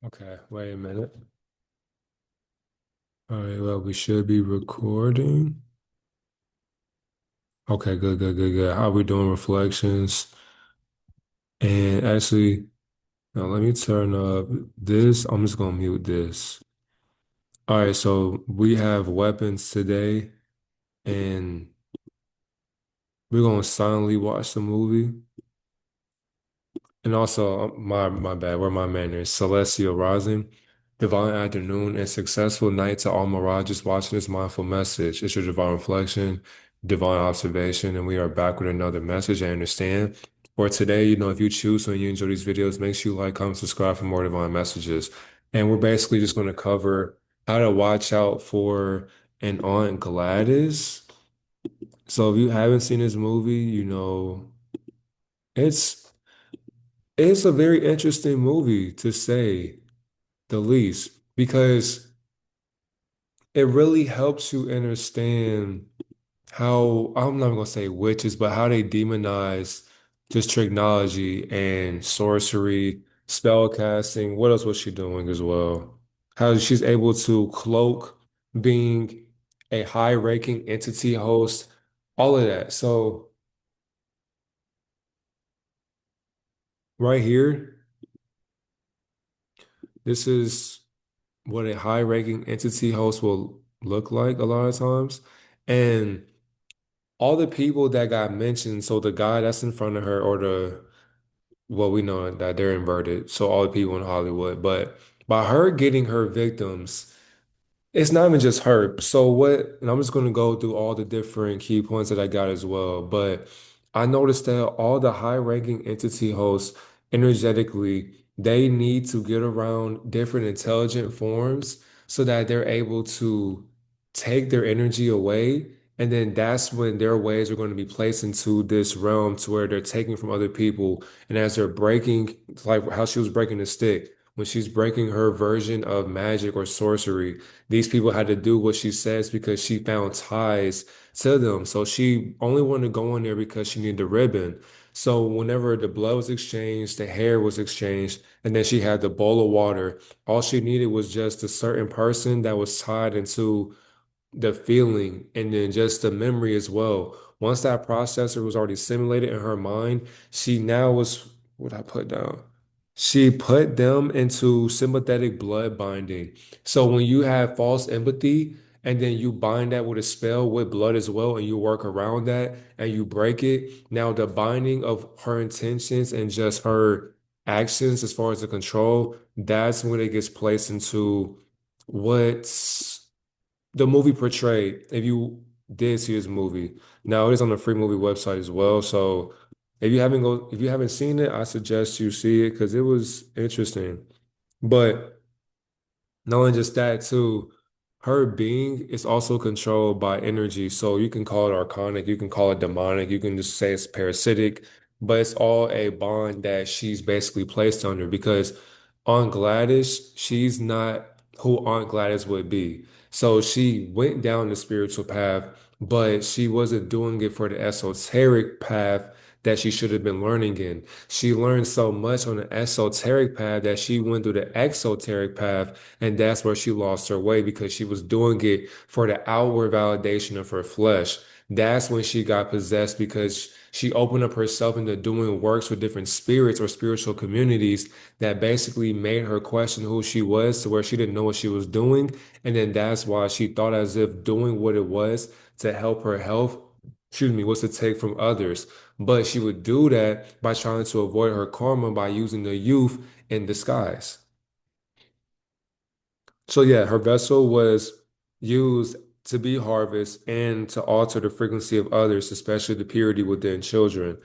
Okay, wait a minute. All right, well, we should be recording. Okay, good, good, good, good. How we doing reflections? And actually, now let me turn up this. I'm just gonna mute this. All right, so we have weapons today, and we're gonna silently watch the movie. And also, my bad, where my manners? Celestial Rising, divine afternoon, and successful night to all mirages watching this mindful message. It's your divine reflection, divine observation, and we are back with another message. I understand. For today, if you choose to and you enjoy these videos, make sure you like, comment, subscribe for more divine messages. And we're basically just going to cover how to watch out for an Aunt Gladys. So if you haven't seen this movie, it's it's a very interesting movie to say the least, because it really helps you understand how, I'm not gonna say witches, but how they demonize just technology and sorcery, spell casting. What else was she doing as well? How she's able to cloak being a high-ranking entity host, all of that. So right here, this is what a high-ranking entity host will look like a lot of times. And all the people that got mentioned, so the guy that's in front of her, or well, we know that they're inverted, so all the people in Hollywood, but by her getting her victims, it's not even just her. So what, and I'm just going to go through all the different key points that I got as well. But I noticed that all the high-ranking entity hosts energetically, they need to get around different intelligent forms so that they're able to take their energy away. And then that's when their ways are going to be placed into this realm to where they're taking from other people. And as they're breaking, it's like how she was breaking the stick, when she's breaking her version of magic or sorcery, these people had to do what she says because she found ties to them. So she only wanted to go in there because she needed the ribbon. So whenever the blood was exchanged, the hair was exchanged, and then she had the bowl of water, all she needed was just a certain person that was tied into the feeling and then just the memory as well. Once that processor was already simulated in her mind, she now was, what I put down? She put them into sympathetic blood binding. So when you have false empathy and then you bind that with a spell with blood as well, and you work around that and you break it, now the binding of her intentions and just her actions as far as the control, that's when it gets placed into what's the movie portrayed. If you did see this movie, now it is on the free movie website as well. So if you haven't seen it, I suggest you see it because it was interesting. But not only just that, too, her being is also controlled by energy. So you can call it archonic, you can call it demonic, you can just say it's parasitic, but it's all a bond that she's basically placed under, because Aunt Gladys, she's not who Aunt Gladys would be. So she went down the spiritual path, but she wasn't doing it for the esoteric path that she should have been learning in. She learned so much on the esoteric path that she went through the exoteric path, and that's where she lost her way because she was doing it for the outward validation of her flesh. That's when she got possessed because she opened up herself into doing works with different spirits or spiritual communities that basically made her question who she was, to where she didn't know what she was doing. And then that's why she thought as if doing what it was to help her health, excuse me, was to take from others. But she would do that by trying to avoid her karma by using the youth in disguise. So yeah, her vessel was used to be harvest and to alter the frequency of others, especially the purity within children.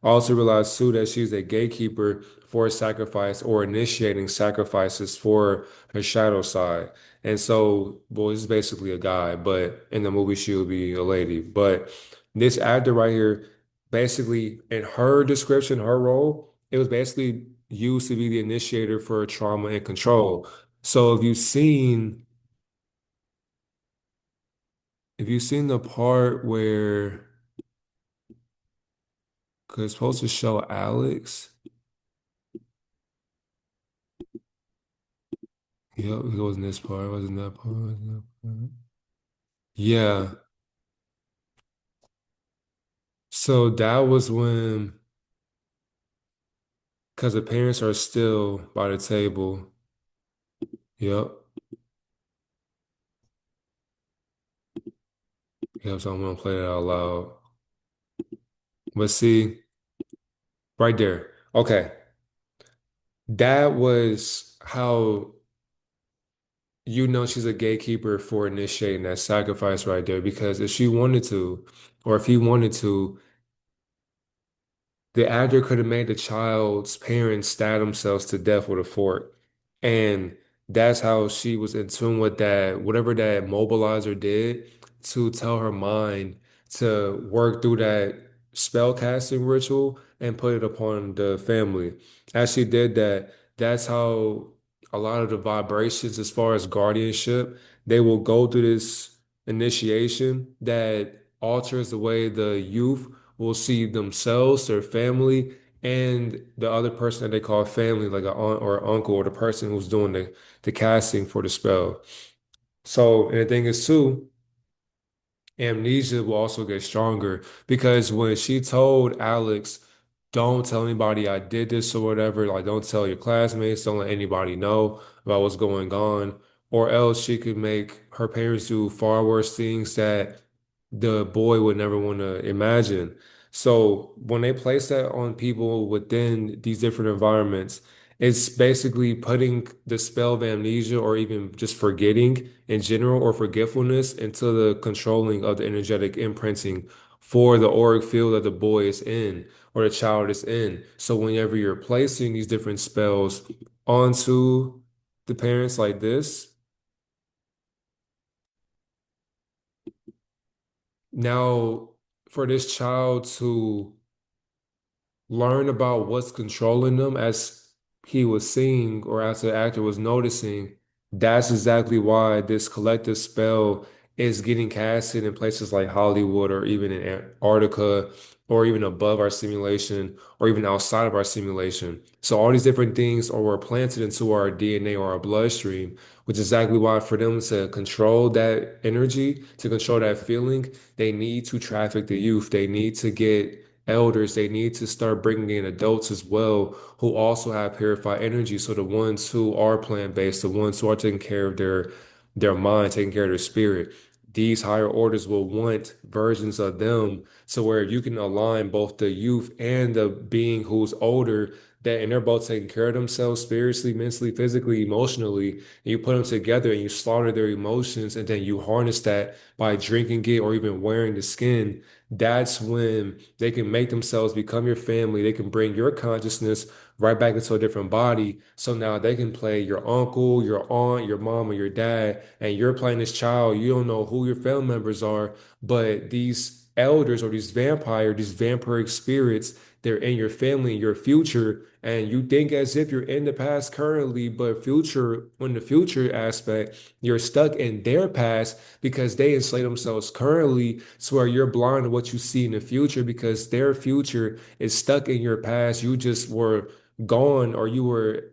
I also realized too that she's a gatekeeper for sacrifice, or initiating sacrifices for her shadow side. And so, well, this is basically a guy, but in the movie she will be a lady. But this actor right here, basically in her description, her role, it was basically used to be the initiator for trauma and control. So if you've seen the part where, cause it's supposed to show Alex, Yep, it wasn't this part, it wasn't that part, it wasn't that part. Yeah. So that was when, because the parents are still by the table. Yep. Yep, so I'm gonna play that out loud. But see, right there. Okay. That was how you know she's a gatekeeper for initiating that sacrifice right there. Because if she wanted to, or if he wanted to, the actor could have made the child's parents stab themselves to death with a fork. And that's how she was in tune with that, whatever that mobilizer did to tell her mind to work through that spell casting ritual and put it upon the family. As she did that, that's how a lot of the vibrations, as far as guardianship, they will go through this initiation that alters the way the youth will see themselves, their family, and the other person that they call family, like an aunt or uncle, or the person who's doing the casting for the spell. So, and the thing is too, amnesia will also get stronger because when she told Alex, don't tell anybody I did this or whatever, like don't tell your classmates, don't let anybody know about what's going on, or else she could make her parents do far worse things that the boy would never want to imagine. So when they place that on people within these different environments, it's basically putting the spell of amnesia or even just forgetting in general or forgetfulness into the controlling of the energetic imprinting for the auric field that the boy is in or the child is in. So whenever you're placing these different spells onto the parents like this, now for this child to learn about what's controlling them as he was seeing or as the actor was noticing. That's exactly why this collective spell is getting casted in places like Hollywood or even in Antarctica or even above our simulation or even outside of our simulation. So all these different things were planted into our DNA or our bloodstream, which is exactly why for them to control that energy, to control that feeling, they need to traffic the youth. They need to get elders, they need to start bringing in adults as well who also have purified energy. So the ones who are plant-based, the ones who are taking care of their mind, taking care of their spirit, these higher orders will want versions of them so where you can align both the youth and the being who's older that and they're both taking care of themselves spiritually, mentally, physically, emotionally, and you put them together and you slaughter their emotions and then you harness that by drinking it or even wearing the skin. That's when they can make themselves become your family. They can bring your consciousness right back into a different body. So now they can play your uncle, your aunt, your mom, or your dad, and you're playing this child. You don't know who your family members are, but these elders or these vampiric spirits, they're in your family, in your future, and you think as if you're in the past currently, but future, when the future aspect, you're stuck in their past because they enslave themselves currently to where you're blind to what you see in the future because their future is stuck in your past. You just were gone or you were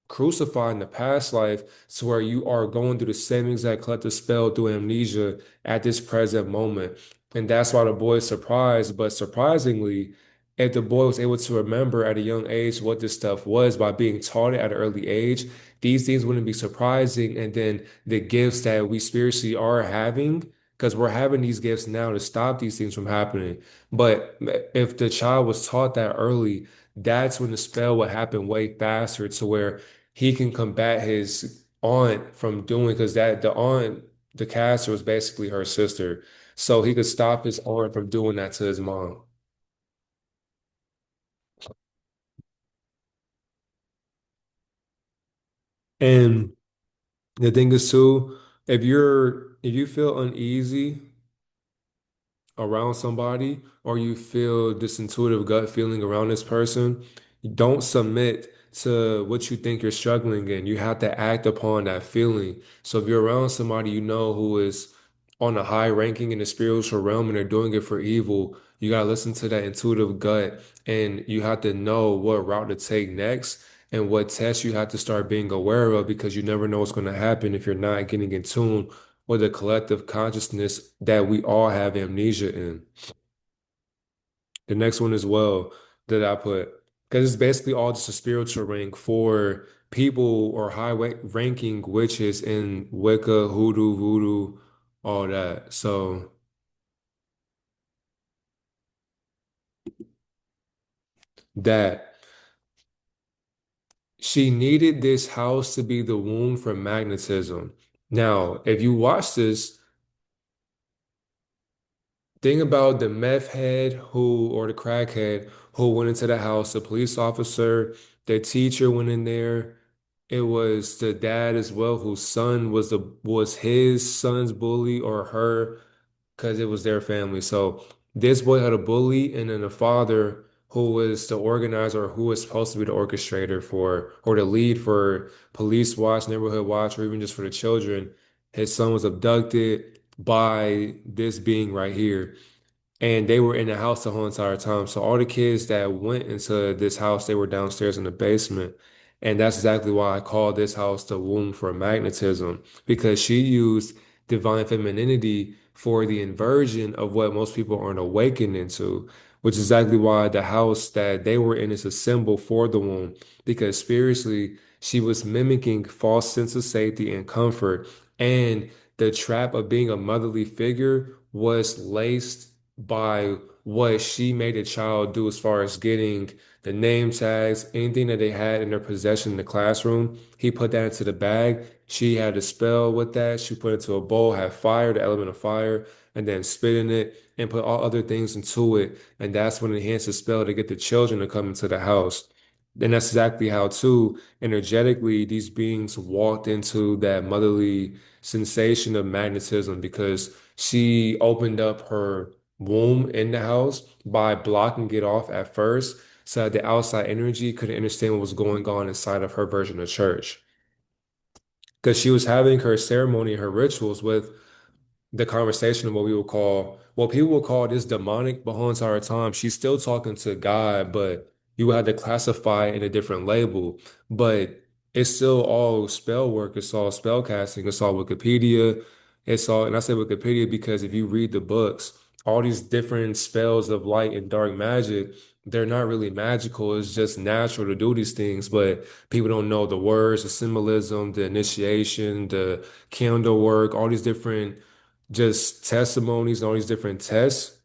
crucified in the past life to where you are going through the same exact collective spell through amnesia at this present moment. And that's why the boy is surprised. But surprisingly, if the boy was able to remember at a young age what this stuff was by being taught it at an early age, these things wouldn't be surprising. And then the gifts that we spiritually are having, because we're having these gifts now to stop these things from happening. But if the child was taught that early, that's when the spell would happen way faster to where he can combat his aunt from doing because that the aunt, the caster was basically her sister. So he could stop his aunt from doing that to his mom. And the thing is too, if you feel uneasy around somebody or you feel this intuitive gut feeling around this person, don't submit to what you think you're struggling in. You have to act upon that feeling. So if you're around somebody you know who is on a high ranking in the spiritual realm and they're doing it for evil, you gotta listen to that intuitive gut and you have to know what route to take next. and what tests you have to start being aware of because you never know what's going to happen if you're not getting in tune with the collective consciousness that we all have amnesia in. The next one as well that I put, because it's basically all just a spiritual rank for people or ranking witches in Wicca, hoodoo, voodoo, all that. So that she needed this house to be the womb for magnetism. Now, if you watch this, think about the meth head who, or the crackhead who went into the house, the police officer, the teacher went in there. It was the dad as well, whose son was his son's bully or her because it was their family. So this boy had a bully and then a father who was the organizer, or who was supposed to be the orchestrator for, or the lead for police watch, neighborhood watch, or even just for the children. His son was abducted by this being right here. And they were in the house the whole entire time. So all the kids that went into this house, they were downstairs in the basement. And that's exactly why I call this house the womb for magnetism, because she used divine femininity for the inversion of what most people aren't awakened into, which is exactly why the house that they were in is a symbol for the womb, because spiritually, she was mimicking false sense of safety and comfort. And the trap of being a motherly figure was laced by what she made a child do as far as getting the name tags, anything that they had in their possession in the classroom. He put that into the bag. She had a spell with that. She put it into a bowl, had fire, the element of fire, and then spit in it and put all other things into it. And that's when it enhanced the spell to get the children to come into the house. And that's exactly how, too, energetically, these beings walked into that motherly sensation of magnetism because she opened up her womb in the house by blocking it off at first so that the outside energy couldn't understand what was going on inside of her version of church. Because she was having her ceremony, her rituals with the conversation of what we would call, what people would call this demonic, but whole entire time, she's still talking to God, but you would have to classify it in a different label. But it's still all spell work, it's all spell casting, it's all Wikipedia, it's all, and I say Wikipedia because if you read the books, all these different spells of light and dark magic, they're not really magical. It's just natural to do these things, but people don't know the words, the symbolism, the initiation, the candle work, all these different just testimonies and all these different tests,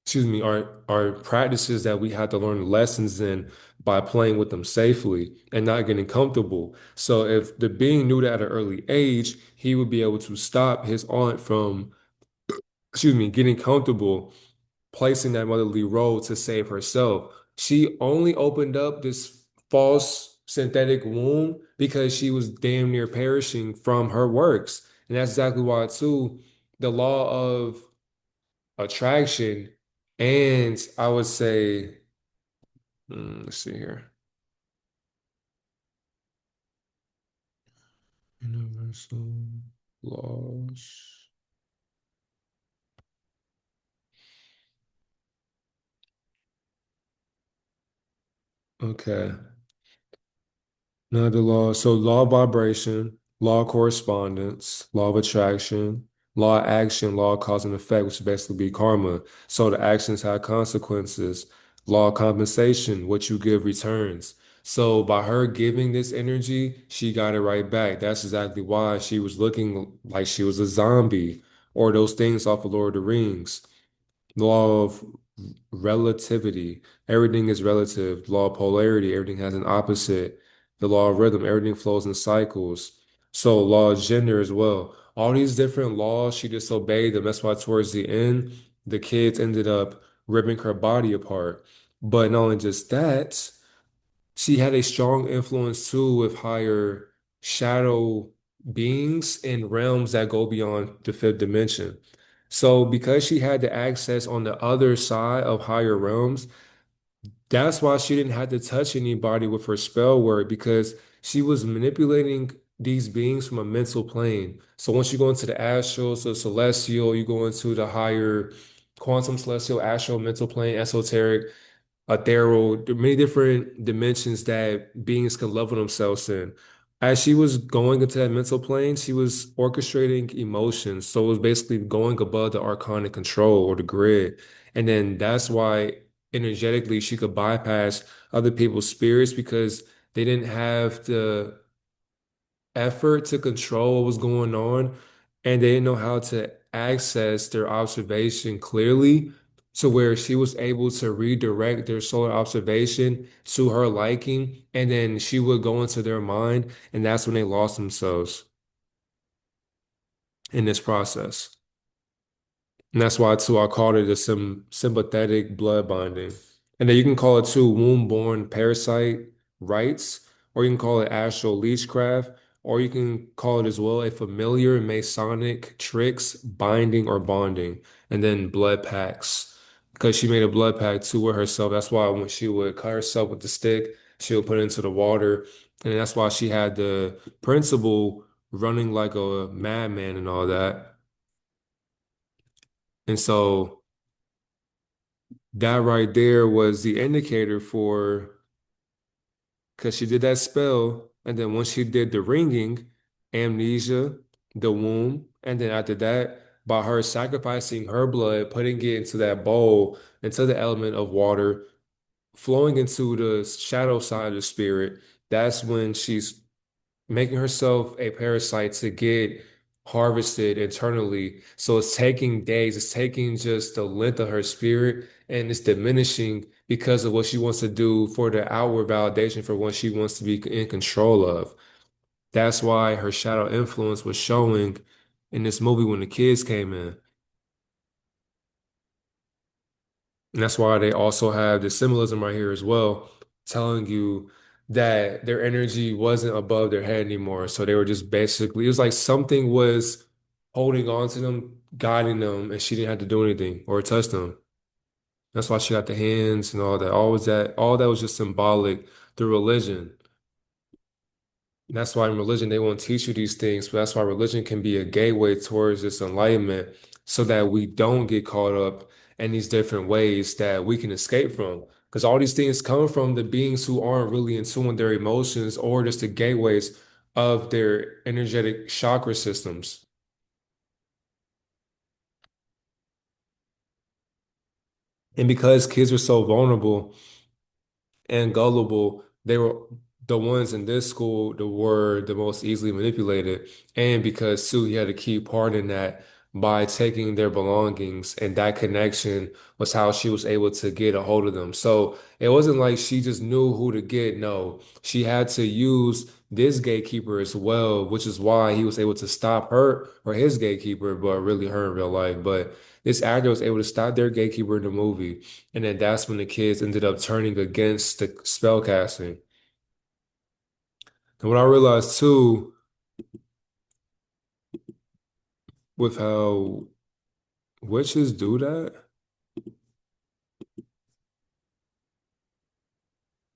excuse me, are practices that we have to learn lessons in by playing with them safely and not getting comfortable. So if the being knew that at an early age, he would be able to stop his aunt from, excuse me, getting comfortable placing that motherly role to save herself. She only opened up this false synthetic womb because she was damn near perishing from her works. And that's exactly why, too, the law of attraction and I would say, let's see here. Universal laws. Okay. Now the law, so law of vibration, law of correspondence, law of attraction, law of action, law of cause and effect, which would basically be karma. So the actions have consequences. Law of compensation, what you give returns. So by her giving this energy, she got it right back. That's exactly why she was looking like she was a zombie or those things off of Lord of the Rings. Law of relativity. Everything is relative. Law of polarity. Everything has an opposite. The law of rhythm. Everything flows in cycles. So law of gender as well. All these different laws, she disobeyed them. That's why towards the end, the kids ended up ripping her body apart. But not only just that, she had a strong influence too with higher shadow beings in realms that go beyond the fifth dimension. So because she had the access on the other side of higher realms, that's why she didn't have to touch anybody with her spell word because she was manipulating these beings from a mental plane. So once you go into the astral, so celestial, you go into the higher quantum celestial astral mental plane, esoteric. ethereal, there are many different dimensions that beings can level themselves in. As she was going into that mental plane, she was orchestrating emotions. So it was basically going above the arcanic control or the grid. And then that's why energetically she could bypass other people's spirits because they didn't have the effort to control what was going on, and they didn't know how to access their observation clearly to where she was able to redirect their solar observation to her liking, and then she would go into their mind, and that's when they lost themselves in this process. And that's why too I called it a sympathetic blood bonding. And then you can call it too womb-born parasite rights, or you can call it astral leechcraft, or you can call it as well a familiar Masonic tricks, binding or bonding, and then blood pacts. Because she made a blood pact too with herself. That's why when she would cut herself with the stick, she would put it into the water. And that's why she had the principle running like a madman and all that. And so that right there was the indicator for because she did that spell, and then once she did the ringing, amnesia, the womb, and then after that, by her sacrificing her blood, putting it into that bowl, into the element of water, flowing into the shadow side of the spirit, that's when she's making herself a parasite to get harvested internally. So it's taking days, it's taking just the length of her spirit and it's diminishing because of what she wants to do for the outward validation for what she wants to be in control of. That's why her shadow influence was showing in this movie when the kids came in. And that's why they also have the symbolism right here as well, telling you that their energy wasn't above their head anymore. So they were just basically, it was like something was holding on to them, guiding them, and she didn't have to do anything or touch them. That's why she got the hands and all that. All that was just symbolic through religion. And that's why in religion they won't teach you these things, but that's why religion can be a gateway towards this enlightenment so that we don't get caught up in these different ways that we can escape from. Because all these things come from the beings who aren't really in tune with their emotions or just the gateways of their energetic chakra systems. And because kids are so vulnerable, and gullible, they were the ones in this school that were the most easily manipulated. And because too, he had a key part in that by taking their belongings, and that connection was how she was able to get a hold of them. So it wasn't like she just knew who to get. No, she had to use this gatekeeper as well, which is why he was able to stop her or his gatekeeper, but really her in real life. But this actor was able to stop their gatekeeper in the movie. And then that's when the kids ended up turning against the spell casting. And what I realized too, with how witches do that,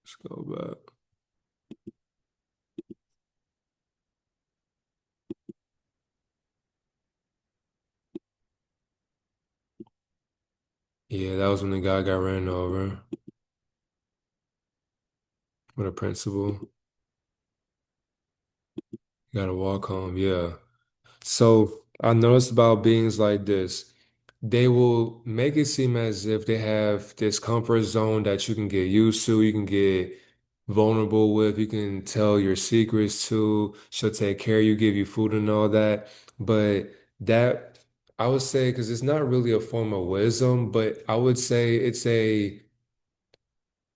let's go back. Yeah, that was when the guy got ran over with a principal. Got to walk home. Yeah. So I noticed about beings like this, they will make it seem as if they have this comfort zone that you can get used to, you can get vulnerable with, you can tell your secrets to, she'll take care of you, give you food and all that. But that, I would say, because it's not really a form of wisdom, but I would say it's a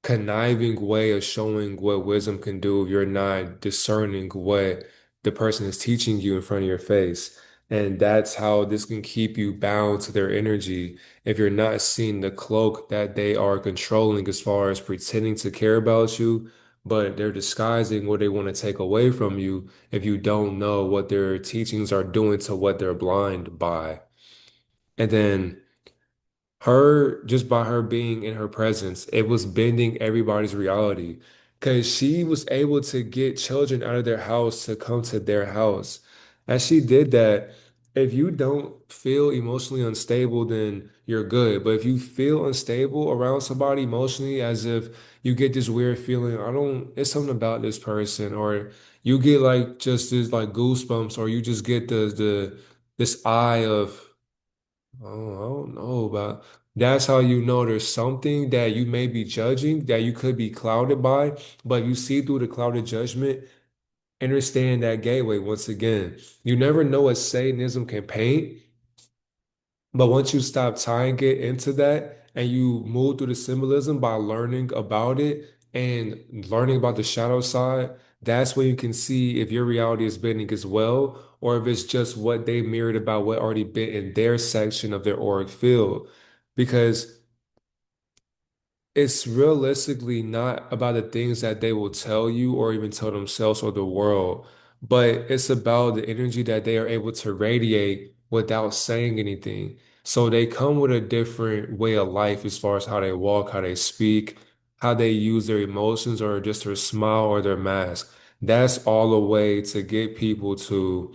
conniving way of showing what wisdom can do if you're not discerning what the person is teaching you in front of your face. And that's how this can keep you bound to their energy if you're not seeing the cloak that they are controlling as far as pretending to care about you, but they're disguising what they want to take away from you if you don't know what their teachings are doing to what they're blind by. And then her, just by her being in her presence, it was bending everybody's reality because she was able to get children out of their house to come to their house. As she did that, if you don't feel emotionally unstable, then you're good. But if you feel unstable around somebody emotionally, as if you get this weird feeling, I don't, it's something about this person, or you get like just this like goosebumps, or you just get this eye of, oh, I don't know about. That's how you know there's something that you may be judging that you could be clouded by, but you see through the clouded judgment, understand that gateway once again. You never know what Satanism can paint, but once you stop tying it into that and you move through the symbolism by learning about it and learning about the shadow side, that's when you can see if your reality is bending as well, or if it's just what they mirrored about what already been in their section of their auric field. Because it's realistically not about the things that they will tell you or even tell themselves or the world, but it's about the energy that they are able to radiate without saying anything. So they come with a different way of life as far as how they walk, how they speak, how they use their emotions or just their smile or their mask. That's all a way to get people to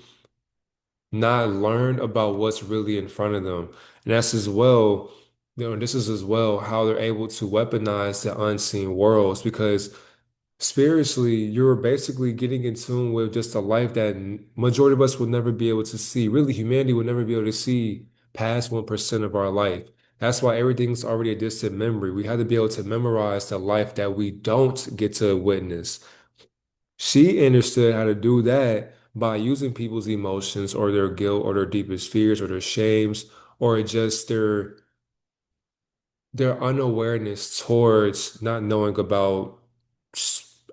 not learn about what's really in front of them. And that's as well, this is as well how they're able to weaponize the unseen worlds because spiritually, you're basically getting in tune with just a life that majority of us will never be able to see. Really, humanity will never be able to see past 1% of our life. That's why everything's already a distant memory. We have to be able to memorize the life that we don't get to witness. She understood how to do that by using people's emotions or their guilt or their deepest fears or their shames or just their unawareness towards not knowing about,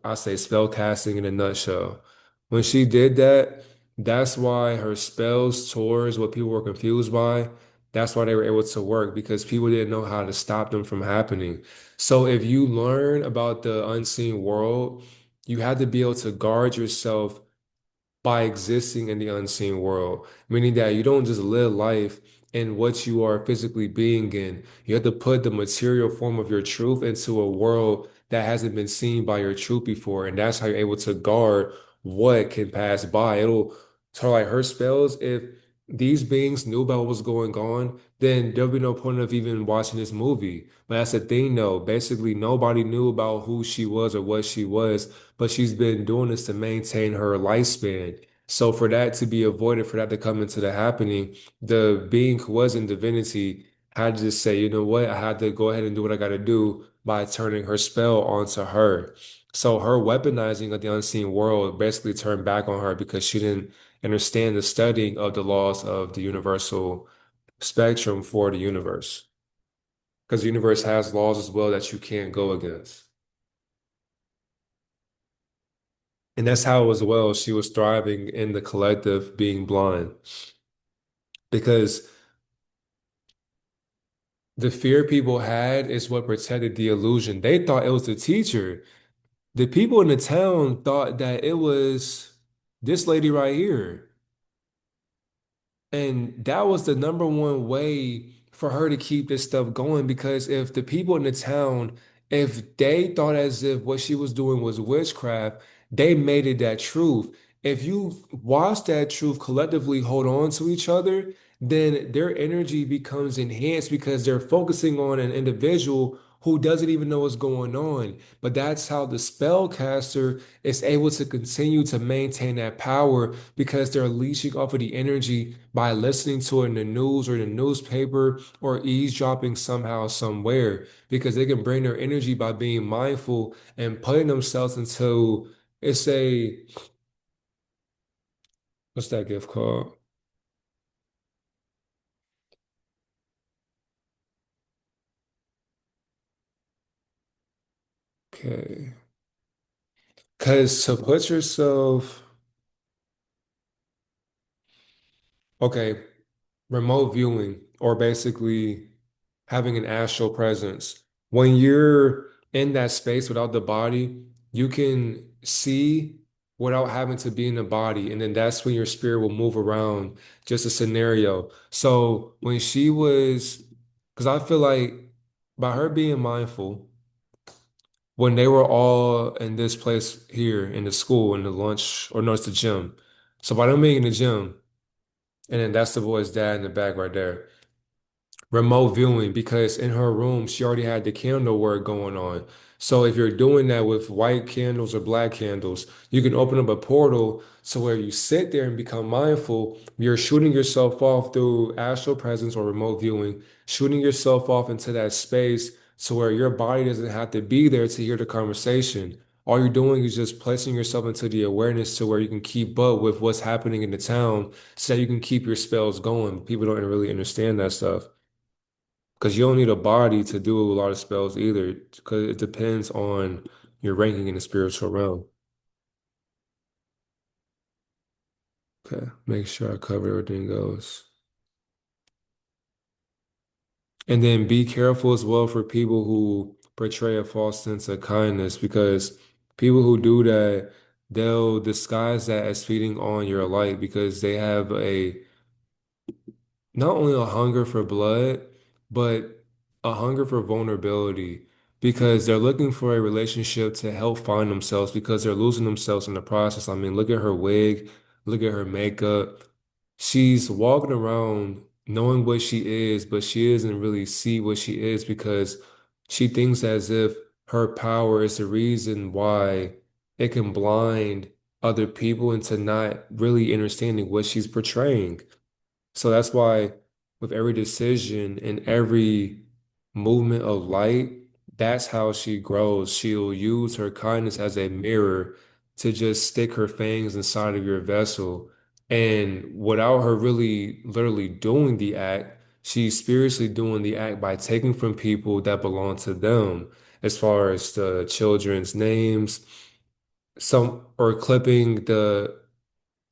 I say, spell casting in a nutshell. When she did that, that's why her spells towards what people were confused by, that's why they were able to work because people didn't know how to stop them from happening. So if you learn about the unseen world, you have to be able to guard yourself by existing in the unseen world, meaning that you don't just live life in what you are physically being in. You have to put the material form of your truth into a world that hasn't been seen by your truth before. And that's how you're able to guard what can pass by. It'll sort of like her spells. If these beings knew about what was going on, then there'll be no point of even watching this movie. But that's the thing, though. Basically, nobody knew about who she was or what she was, but she's been doing this to maintain her lifespan. So for that to be avoided, for that to come into the happening, the being who was in divinity had to just say, you know what, I had to go ahead and do what I got to do by turning her spell onto her. So her weaponizing of the unseen world basically turned back on her because she didn't understand the studying of the laws of the universal spectrum for the universe. Because the universe has laws as well that you can't go against. And that's how as well she was thriving in the collective being blind. Because the fear people had is what protected the illusion. They thought it was the teacher. The people in the town thought that it was this lady right here. And that was the number one way for her to keep this stuff going because if the people in the town, if they thought as if what she was doing was witchcraft, they made it that truth. If you watch that truth collectively hold on to each other, then their energy becomes enhanced because they're focusing on an individual who doesn't even know what's going on. But that's how the spellcaster is able to continue to maintain that power because they're leeching off of the energy by listening to it in the news or the newspaper or eavesdropping somehow, somewhere, because they can bring their energy by being mindful and putting themselves into it's a what's that gift called? Okay. Because to put yourself, okay, remote viewing or basically having an astral presence. When you're in that space without the body, you can see without having to be in the body. And then that's when your spirit will move around, just a scenario. So when she was, because I feel like by her being mindful, when they were all in this place here in the school, in the lunch, or no, it's the gym. So by them being in the gym, And then that's the boy's dad in the back right there. Remote viewing, because in her room she already had the candle work going on. So if you're doing that with white candles or black candles, you can open up a portal so where you sit there and become mindful, you're shooting yourself off through astral presence or remote viewing, shooting yourself off into that space so where your body doesn't have to be there to hear the conversation. All you're doing is just placing yourself into the awareness to where you can keep up with what's happening in the town so that you can keep your spells going. People don't really understand that stuff. Because you don't need a body to do a lot of spells either, because it depends on your ranking in the spiritual realm. Okay, make sure I cover everything else. And then be careful as well for people who portray a false sense of kindness, because people who do that, they'll disguise that as feeding on your light because they have a not only a hunger for blood, but a hunger for vulnerability because they're looking for a relationship to help find themselves because they're losing themselves in the process. I mean, look at her wig, look at her makeup. She's walking around knowing what she is, but she doesn't really see what she is because she thinks as if her power is the reason why it can blind other people into not really understanding what she's portraying. So that's why with every decision and every movement of light, that's how she grows. She'll use her kindness as a mirror to just stick her fangs inside of your vessel. And without her really literally doing the act, she's spiritually doing the act by taking from people that belong to them, as far as the children's names, some or clipping the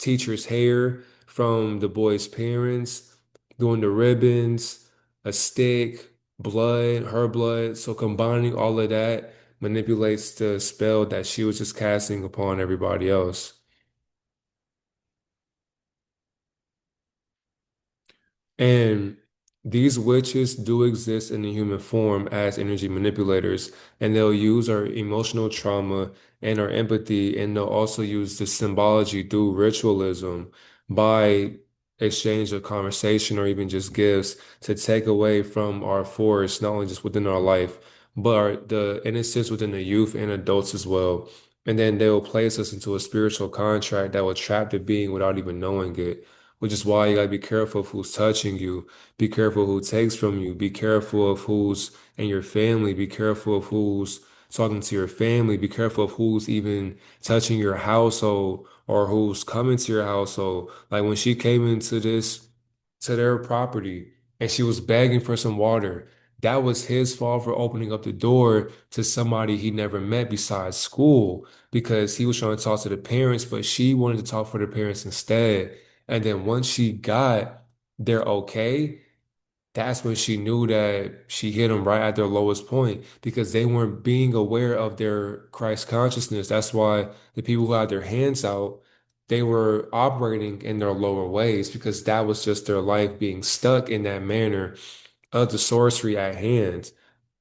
teacher's hair from the boy's parents, doing the ribbons, a stick, blood, her blood. So combining all of that manipulates the spell that she was just casting upon everybody else. And these witches do exist in the human form as energy manipulators, and they'll use our emotional trauma and our empathy, and they'll also use the symbology through ritualism by exchange of conversation or even just gifts to take away from our force, not only just within our life, but the innocence within the youth and adults as well. And then they will place us into a spiritual contract that will trap the being without even knowing it, which is why you gotta be careful of who's touching you. Be careful who takes from you. Be careful of who's in your family. Be careful of who's talking to your family. Be careful of who's even touching your household or who's coming to your household. Like when she came into to their property and she was begging for some water. That was his fault for opening up the door to somebody he never met besides school because he was trying to talk to the parents, but she wanted to talk for the parents instead. And then once she got their okay, that's when she knew that she hit them right at their lowest point because they weren't being aware of their Christ consciousness. That's why the people who had their hands out, they were operating in their lower ways because that was just their life being stuck in that manner of the sorcery at hand.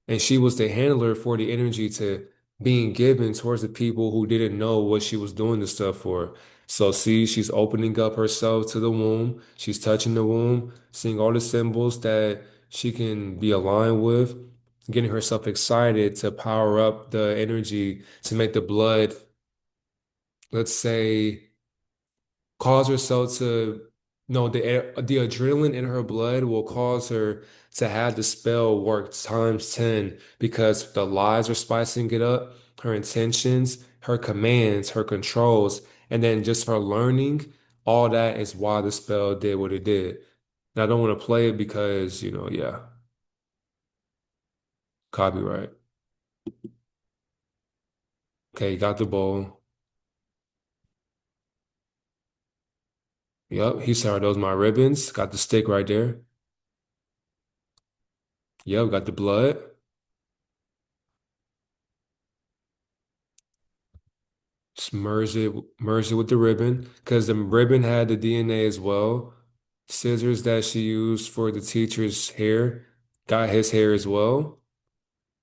And she was the handler for the energy to being given towards the people who didn't know what she was doing this stuff for. So see, she's opening up herself to the womb. She's touching the womb, seeing all the symbols that she can be aligned with, getting herself excited to power up the energy to make the blood, let's say, cause herself to no the adrenaline in her blood will cause her to have the spell work times 10 because the lies are spicing it up, her intentions, her commands, her controls, and then just her learning. All that is why the spell did what it did. And I don't want to play it because, yeah, copyright. Okay, got the bowl. Yep, he said, "Are those my ribbons?" Got the stick right there. Yep, got the blood. Just merge it with the ribbon because the ribbon had the DNA as well. Scissors that she used for the teacher's hair got his hair as well.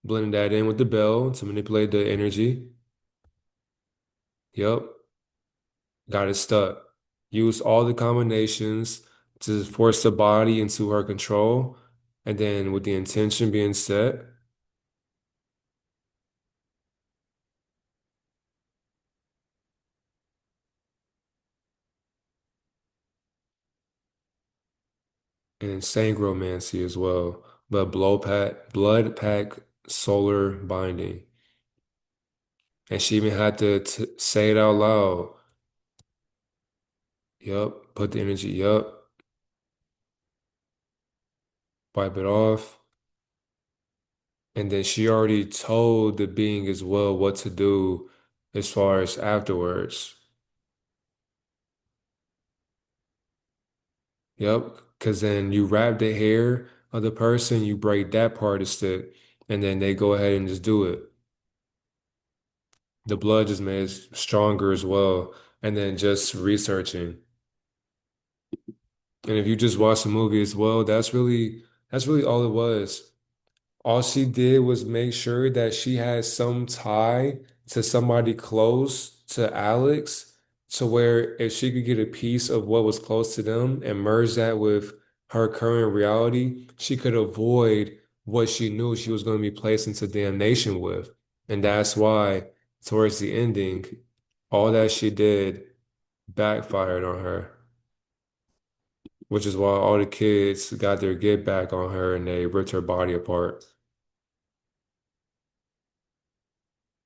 Blended that in with the bell to manipulate the energy. Yep, got it stuck. Used all the combinations. to force the body into her control, and then with the intention being set, and then sangromancy as well. But blood pack solar binding. And she even had to t say it out loud. Yup, put the energy, yup, wipe it off. And then she already told the being as well what to do as far as afterwards. Yep, because then you wrap the hair of the person, you break that part of stick, and then they go ahead and just do it. The blood just made it stronger as well. And then just researching. And if you just watch the movie as well, that's really all it was. All she did was make sure that she had some tie to somebody close to Alex, to where if she could get a piece of what was close to them and merge that with her current reality, she could avoid what she knew she was going to be placed into damnation with. And that's why, towards the ending, all that she did backfired on her, which is why all the kids got their get back on her and they ripped her body apart.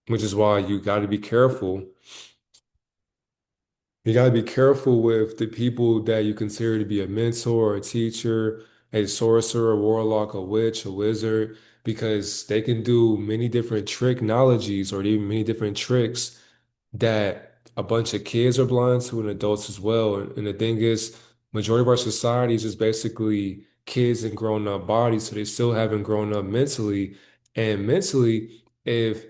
Which is why you got to be careful. You got to be careful with the people that you consider to be a mentor, a teacher, a sorcerer, a warlock, a witch, a wizard, because they can do many different tricknologies or even many different tricks that a bunch of kids are blind to and adults as well. And the thing is, majority of our society is just basically kids in grown up bodies, so they still haven't grown up mentally. And mentally, if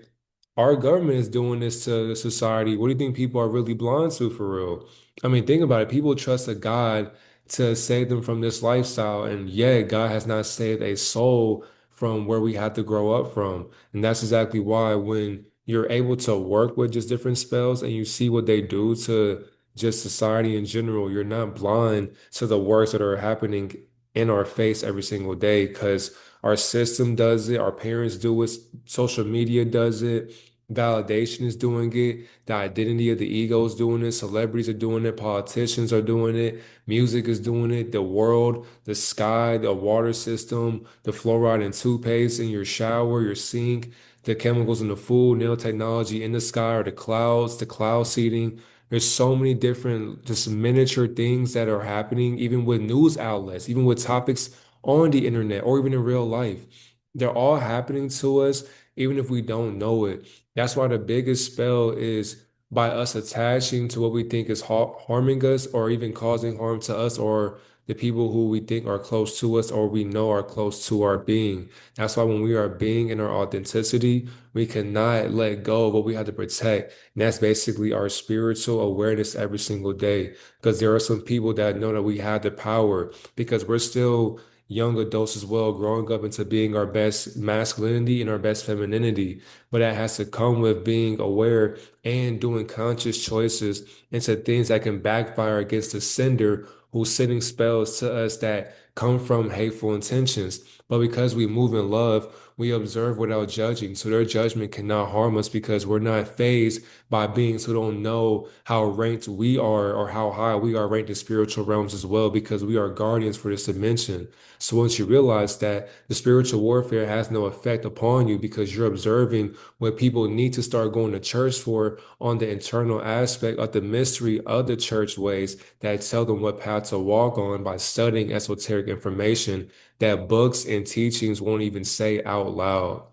our government is doing this to society, what do you think people are really blind to for real? I mean, think about it. People trust a God to save them from this lifestyle, and yet God has not saved a soul from where we had to grow up from. And that's exactly why when you're able to work with just different spells and you see what they do to just society in general, you're not blind to the works that are happening in our face every single day because our system does it, our parents do it, social media does it, validation is doing it, the identity of the ego is doing it, celebrities are doing it, politicians are doing it, music is doing it, the world, the sky, the water system, the fluoride and toothpaste in your shower, your sink, the chemicals in the food, nanotechnology in the sky, or the clouds, the cloud seeding. There's so many different just miniature things that are happening, even with news outlets, even with topics on the internet or even in real life. They're all happening to us, even if we don't know it. That's why the biggest spell is by us attaching to what we think is harming us or even causing harm to us or the people who we think are close to us or we know are close to our being. That's why when we are being in our authenticity, we cannot let go of what we have to protect. And that's basically our spiritual awareness every single day. Because there are some people that know that we have the power because we're still young adults as well, growing up into being our best masculinity and our best femininity. But that has to come with being aware and doing conscious choices into things that can backfire against the sender who's sending spells to us that come from hateful intentions. But because we move in love, we observe without judging. So their judgment cannot harm us because we're not fazed by beings who don't know how ranked we are or how high we are ranked in spiritual realms as well, because we are guardians for this dimension. So once you realize that the spiritual warfare has no effect upon you because you're observing what people need to start going to church for on the internal aspect of the mystery of the church ways that tell them what path to walk on by studying esoteric information that books and teachings won't even say out loud.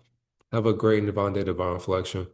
Have a great Nirvana Day, Divine Reflection.